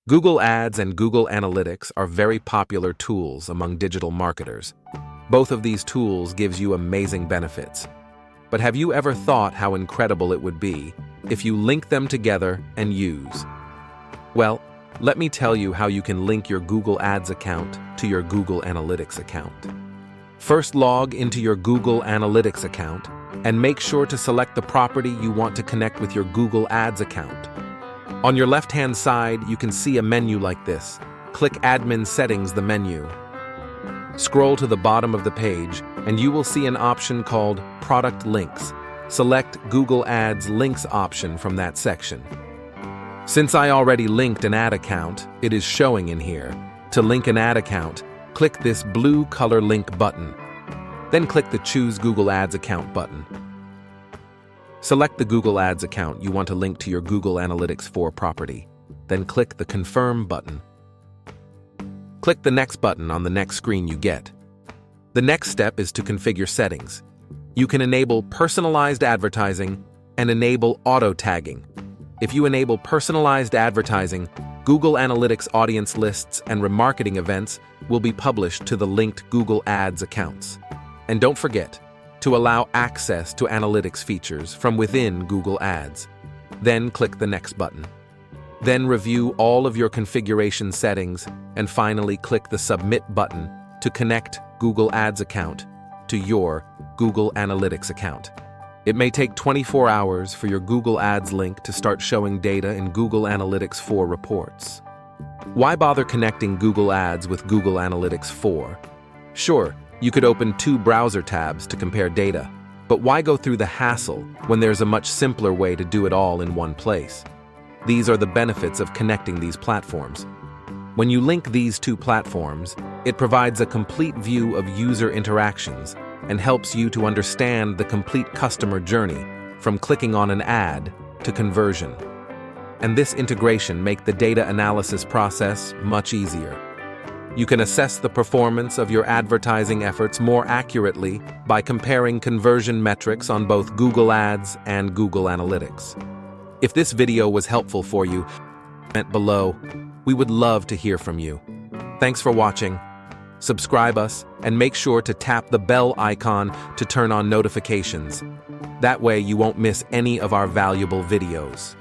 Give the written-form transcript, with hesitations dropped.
Google Ads and Google Analytics are very popular tools among digital marketers. Both of these tools gives you amazing benefits. But have you ever thought how incredible it would be if you link them together and use? Well, let me tell you how you can link your Google Ads account to your Google Analytics account. First, log into your Google Analytics account and make sure to select the property you want to connect with your Google Ads account. On your left-hand side, you can see a menu like this. Click Admin Settings, the menu. Scroll to the bottom of the page, and you will see an option called Product Links. Select Google Ads Links option from that section. Since I already linked an ad account, it is showing in here. To link an ad account, click this blue color link button. Then click the Choose Google Ads Account button. Select the Google Ads account you want to link to your Google Analytics 4 property. Then click the Confirm button. Click the Next button on the next screen you get. The next step is to configure settings. You can enable personalized advertising and enable auto-tagging. If you enable personalized advertising, Google Analytics audience lists and remarketing events will be published to the linked Google Ads accounts. And don't forget to allow access to analytics features from within Google Ads. Then click the Next button. Then review all of your configuration settings and finally click the Submit button to connect Google Ads account to your Google Analytics account. It may take 24 hours for your Google Ads link to start showing data in Google Analytics 4 reports. Why bother connecting Google Ads with Google Analytics 4? Sure, you could open 2 browser tabs to compare data, but why go through the hassle when there's a much simpler way to do it all in one place? These are the benefits of connecting these platforms. When you link these 2 platforms, it provides a complete view of user interactions and helps you to understand the complete customer journey from clicking on an ad to conversion. And this integration makes the data analysis process much easier. You can assess the performance of your advertising efforts more accurately by comparing conversion metrics on both Google Ads and Google Analytics. If this video was helpful for you, comment below. We would love to hear from you. Thanks for watching. Subscribe us and make sure to tap the bell icon to turn on notifications. That way you won't miss any of our valuable videos.